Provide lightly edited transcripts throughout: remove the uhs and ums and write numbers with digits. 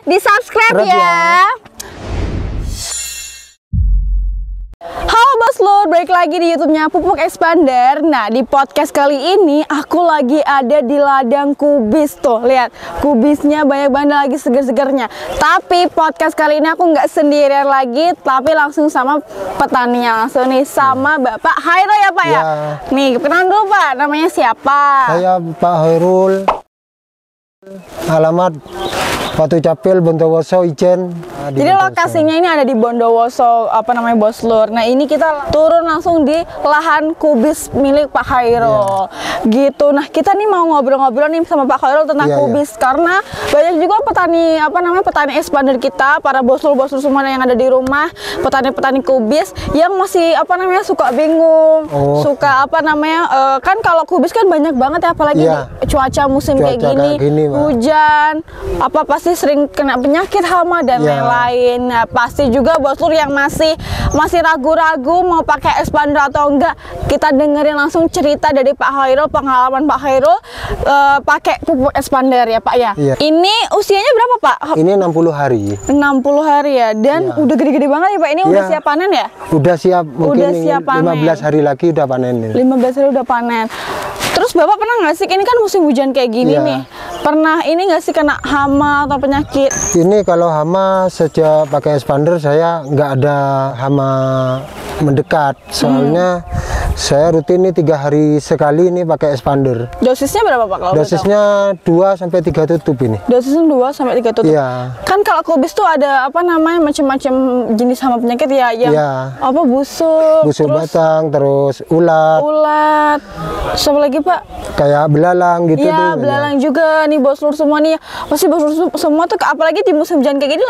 di-subscribe ya. Halo Boslur, balik lagi di YouTube-nya Pupuk Expander. Nah, di podcast kali ini aku lagi ada di ladang kubis. Tuh, lihat kubisnya banyak banget lagi seger-segernya. Tapi podcast kali ini aku nggak sendirian lagi, tapi langsung sama petaninya, langsung nih sama Bapak Hairul ya Pak ya. Nih, kenalan dulu Pak, namanya siapa? Saya Pak Hairul. Alamat Batu Capil, Bondowoso, Ijen. Jadi lokasinya ini ada di Bondowoso, Boslur. Nah, ini kita turun langsung di lahan kubis milik Pak Hairul. Gitu. Nah, kita nih mau ngobrol-ngobrol nih sama Pak Hairul tentang kubis karena banyak juga petani petani expander kita, para boslur-boslur semua yang ada di rumah, petani-petani kubis yang masih suka bingung, suka kan kalau kubis kan banyak banget ya, apalagi cuaca musim kayak gini, hujan, pasti sering kena penyakit hama dan lain-lain. Nah, pasti juga boslur yang masih ragu-ragu mau pakai expander atau enggak, kita dengerin langsung cerita dari Pak Hairul, pengalaman Pak Hairul pakai pupuk expander ya Pak ya. Ini usianya berapa Pak? Ini 60 hari. 60 hari ya, dan udah gede-gede banget ya Pak. Ini udah siap panen ya? Udah siap, mungkin udah siap panen. 15 hari lagi udah panen. 15 hari udah panen. Terus Bapak pernah nggak sih, ini kan musim hujan kayak gini nih, pernah ini nggak sih kena hama atau penyakit? Ini kalau hama sejak pakai expander saya nggak ada hama mendekat, soalnya saya rutin nih 3 hari sekali ini pakai expander. Dosisnya berapa Pak? Kalau dosisnya 2-3 tutup ini. Dosisnya 2-3 tutup. Kan kalau kubis tuh ada macam-macam jenis hama penyakit ya, yang busuk terus batang, terus ulat. Siapa lagi Pak? Kayak belalang gitu. Iya, belalang juga nih boslur semua nih. Pasti boslur semua tuh apalagi di musim hujan kayak gini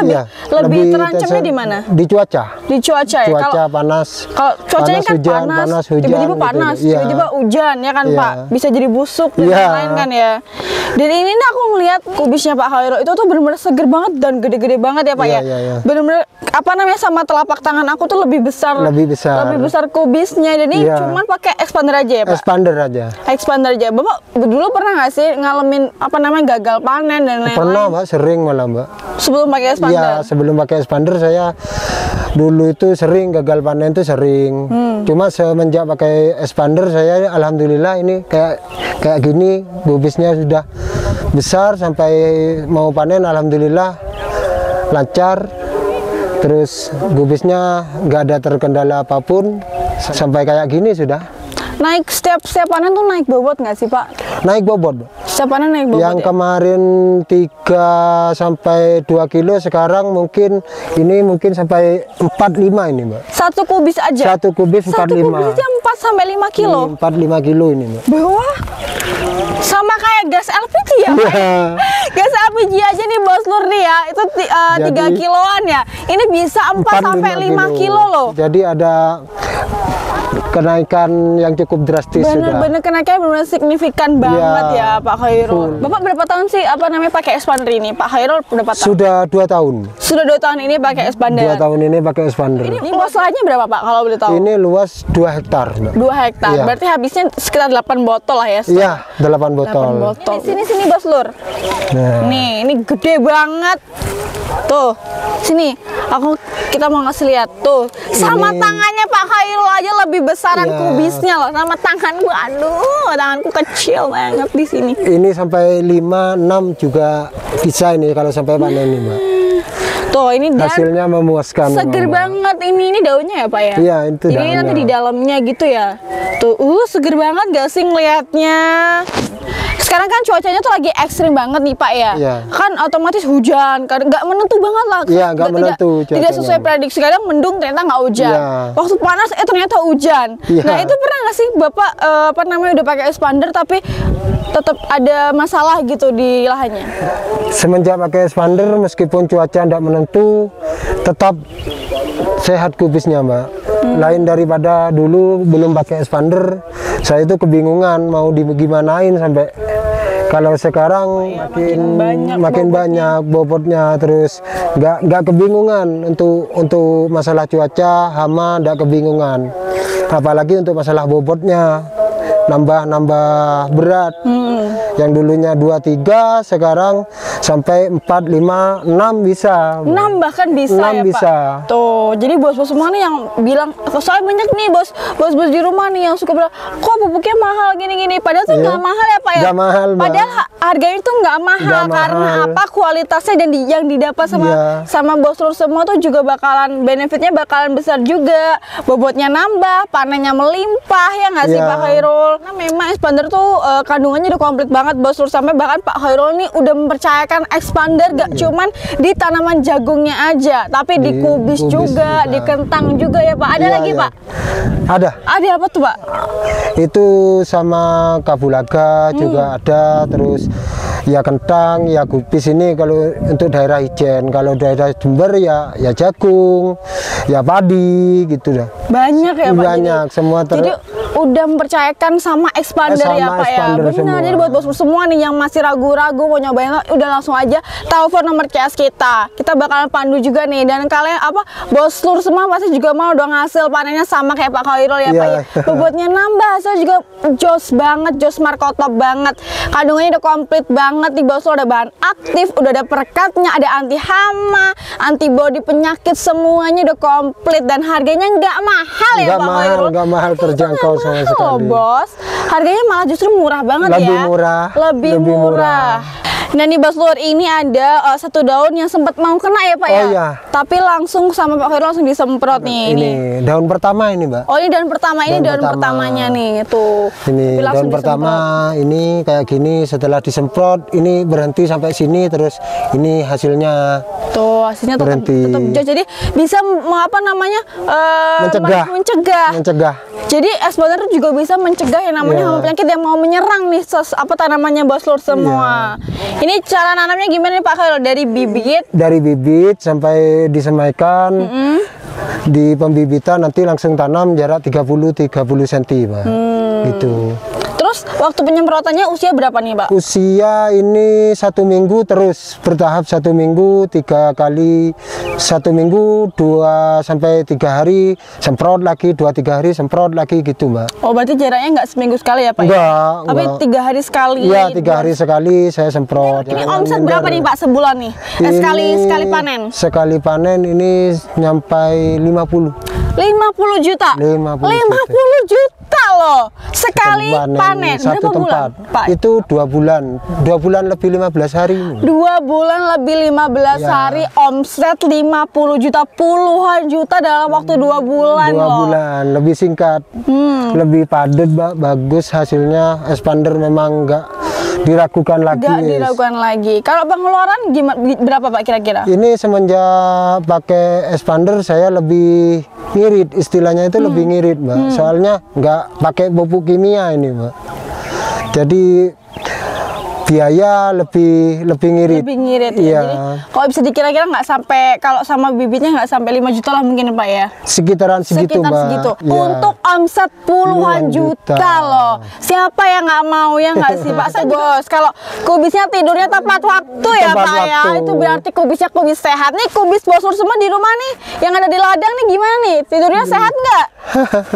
lebih terancamnya di mana? Di cuaca. Di cuaca ya. Cuaca panas. Kalau cuacanya kan panas, tiba-tiba panas, tiba-tiba hujan ya kan Pak. Bisa jadi busuk dan lain-lain kan ya. Dan ini nih aku ngelihat kubisnya Pak Hairul itu tuh benar-benar seger banget dan gede-gede banget ya Pak ya. Benar-benar sama telapak tangan aku tuh lebih besar kubisnya. Jadi cuman pakai expander aja ya Pak. Expander aja. Bapak dulu pernah nggak sih ngalamin gagal panen dan lain-lain? Pernah Mbak, sering malah Mbak. Sebelum pakai expander? Iya, sebelum pakai expander saya dulu itu sering gagal panen tuh sering. Cuma semenjak pakai expander saya alhamdulillah ini kayak gini, kubisnya sudah besar sampai mau panen alhamdulillah lancar. Terus kubisnya nggak ada terkendala apapun sampai kayak gini sudah. Naik setiap panen tuh naik bobot nggak sih Pak? Naik bobot. Setiap panen naik bobot. Yang kemarin 3-2 kilo, sekarang mungkin sampai 4-5 ini Mbak. Satu kubis aja? Satu kubis 4-5. Satu kubis aja 4-5 kilo? 4-5 kilo ini Mbak. Bawah? Sama kayak gas LPG ya Pak? Gas LPG aja nih boslur nih ya, itu 3 kiloan ya. Ini bisa 4-5 kilo loh. Jadi ada kenaikan yang cukup drastis. Bener-bener kenaikannya benar signifikan banget ya Pak Hairul. Bapak berapa tahun sih pakai expander ini? Pak Hairul berapa tahun? Sudah 2 tahun. Sudah 2 tahun ini pakai expander. 2 tahun ini pakai expander. Ini luas lahannya berapa Pak kalau boleh tahu? Ini luas 2 hektar. 2 hektar. Berarti habisnya sekitar 8 botol lah ya? Iya, 8 botol. Sini boslur. Nih, ini gede banget. Tuh, sini. Kita mau ngasih lihat tuh. Sama tangannya Pak Hairul aja lebih besaran kubisnya loh. Sama tanganku, aduh, tanganku kecil banget di sini. Ini sampai 5-6 juga bisa ini kalau sampai panen ini Mbak. Tuh, ini hasilnya memuaskan. Seger banget ini daunnya ya Pak ya? Iya, itu daunnya. Ini nanti di dalamnya gitu ya. Tuh, seger banget gak sih ngelihatnya? Sekarang kan cuacanya tuh lagi ekstrim banget nih Pak ya. Kan otomatis hujan, nggak menentu banget lah. Iya, nggak menentu. Tidak sesuai prediksi, kadang mendung ternyata nggak hujan. Waktu panas ternyata hujan. Nah, itu pernah nggak sih Bapak udah pakai expander tapi tetap ada masalah gitu di lahannya? Semenjak pakai expander meskipun cuaca nggak menentu tetap sehat kubisnya Mbak. Lain daripada dulu belum pakai expander, saya itu kebingungan mau digimanain sampai kalau sekarang makin banyak bobotnya, terus nggak kebingungan untuk masalah cuaca, hama nggak kebingungan, apalagi untuk masalah bobotnya. nambah berat. Yang dulunya 2-3 sekarang sampai 4-5-6 bisa. 6 bahkan bisa 6 ya bisa. Pak. Tuh, jadi bos-bos semua nih yang bilang, soalnya banyak nih bos-bos di rumah nih yang suka bilang, kok pupuknya mahal gini-gini. Padahal tuh nggak mahal ya Pak ya. Nggak mahal, Mbak. Padahal harganya tuh nggak mahal karena apa? Kualitasnya dan yang didapat sama bos lur semua tuh juga bakalan benefitnya bakalan besar juga. Bobotnya nambah, panennya melimpah ya nggak sih Pak Khairul? Nah memang expander tuh kandungannya udah komplit banget bos lur, sampai bahkan Pak Khairul nih udah mempercayakan expander gak cuman di tanaman jagungnya aja, tapi di kubis juga, di kentang juga ya Pak. Ada lagi Pak? Ada. Ada apa tuh Pak? Itu sama kabulaga juga ada, terus ya kentang, ya kubis ini kalau untuk daerah Ijen. Kalau daerah Jember ya jagung, ya padi gitu dah. Banyak ya Pak. Banyak semua jadi udah mempercayakan sama expander ya Pak ya. Benar. Semua. Jadi buat bos semua nih yang masih ragu-ragu mau nyobain, udah langsung aja telepon nomor CS kita. Kita bakalan pandu juga nih, dan kalian bos lur semua pasti juga mau dong hasil panennya sama kayak Pak Khairul ya Pak ya. Bobotnya nambah, hasil juga jos banget, jos markotop banget. Kandungannya udah komplit banget nih bos lur, ada bahan aktif, udah ada perekatnya, ada anti hama, antibodi penyakit, semuanya udah komplit dan harganya nggak mahal ya Pak Khairul. Nggak mahal, terjangkau sama sekali. Loh, bos, harganya malah justru murah banget lebih ya. Murah. Lebih murah. Nah nih bos lur, ini ada satu daun yang sempat mau kena ya Pak ya. Iya. Tapi langsung sama Pak Khairul langsung disemprot nih. Ini daun pertama ini Mbak. Oh ini daun pertama, ini daun pertamanya nih tuh. Ini daun pertama ini kayak gini, setelah disemprot ini berhenti sampai sini, terus ini hasilnya. Tuh hasilnya tetap jos, jadi bisa mencegah. Jadi expander juga bisa mencegah yang namanya hama penyakit yang mau menyerang nih tanamannya bos lur semua. Ini cara nanamnya gimana nih Pak Khairul? Dari bibit? Dari bibit sampai disemaikan. Di pembibitan nanti langsung tanam jarak 30 cm Pak. Gitu. Terus waktu penyemprotannya usia berapa nih Pak? Usia ini 1 minggu, terus bertahap 1 minggu 3 kali, 1 minggu 2 sampai 3 hari semprot lagi, 2-3 hari semprot lagi gitu Mbak. Oh berarti jaraknya nggak seminggu sekali ya Pak? Enggak. Tapi 3 hari sekali. Iya 3 hari sekali saya semprot. Ini omset berapa nih Pak sebulan nih? Sekali panen? Sekali panen ini nyampai 50 juta. 50 juta loh sekali panen. Satu tempat Pak? Itu 2 bulan lebih 15 hari. 2 bulan lebih 15 hari, omset 50 juta, puluhan juta dalam waktu 2 bulan. 2 bulan lebih singkat, lebih padat Mbak, bagus hasilnya. Expander memang nggak diragukan lagi. Nggak diragukan lagi. Kalau pengeluaran gimana, berapa Pak kira-kira? Ini semenjak pakai expander saya lebih ngirit, istilahnya itu lebih ngirit Mbak. Soalnya nggak pakai pupuk kimia ini Mbak. Jadi biaya lebih ngirit. Lebih ngirit ya. Iya. Jadi kalau bisa dikira-kira nggak sampai, kalau sama bibitnya nggak sampai 5 juta lah mungkin Pak ya. Sekitaran segitu Mbak. Segitu. Ya. Untuk omset puluhan juta loh. Siapa yang nggak mau ya nggak sih Pak? Bos, kalau kubisnya tidurnya tepat waktu ya Pak ya. Itu berarti kubisnya kubis sehat. Nih kubis bos lur semua di rumah nih yang ada di ladang nih gimana nih? Tidurnya sehat nggak?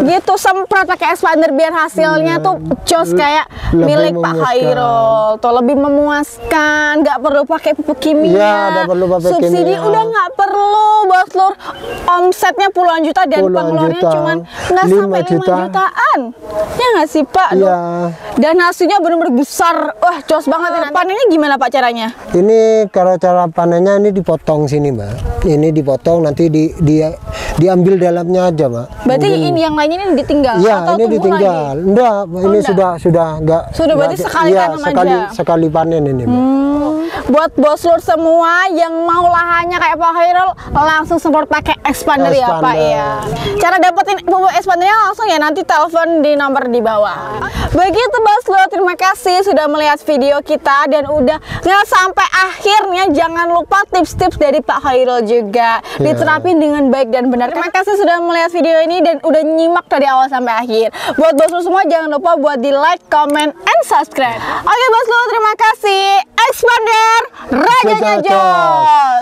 Gitu, semprot pakai expander biar hasilnya tuh jos kayak milik Pak Khairul. Tuh lebih memuaskan, nggak perlu pakai pupuk kimia. Ya, nggak perlu pakai subsidi kimia. udah nggak perlu bos lur. Omsetnya puluhan juta dan pengeluarannya cuma nggak sampai 5 jutaan. Ya nggak sih Pak? Iya. Dan hasilnya benar-benar besar. Wah, jos banget. Panennya gimana Pak caranya? Ini kalau cara panennya ini dipotong sini Mbak. Ini dipotong, nanti diambil dalamnya aja Mbak. Berarti ini yang lainnya ini ditinggal? Iya, atau ini ditinggal. Lagi? Enggak, ini sudah enggak. Sudah berarti sekali tanam aja. Sekali panen ini Mbak. Buat bos lur semua yang mau lahannya kayak Pak Khairul, langsung semprot pakai expander ya Pak ya. Cara dapetin pupuk expandernya langsung ya, nanti telepon di nomor di bawah. Begitu bos lur, terima kasih sudah melihat video kita dan udah nggak sampai akhirnya. Jangan lupa tips-tips dari Pak Khairul juga diterapin dengan baik dan benar. Terima kasih sudah melihat video ini dan udah nyimak dari awal sampai akhir. Buat bos lur semua jangan lupa buat di like, comment, and subscribe. Oke bos lur, terima kasih. Expander Rajanya Jos.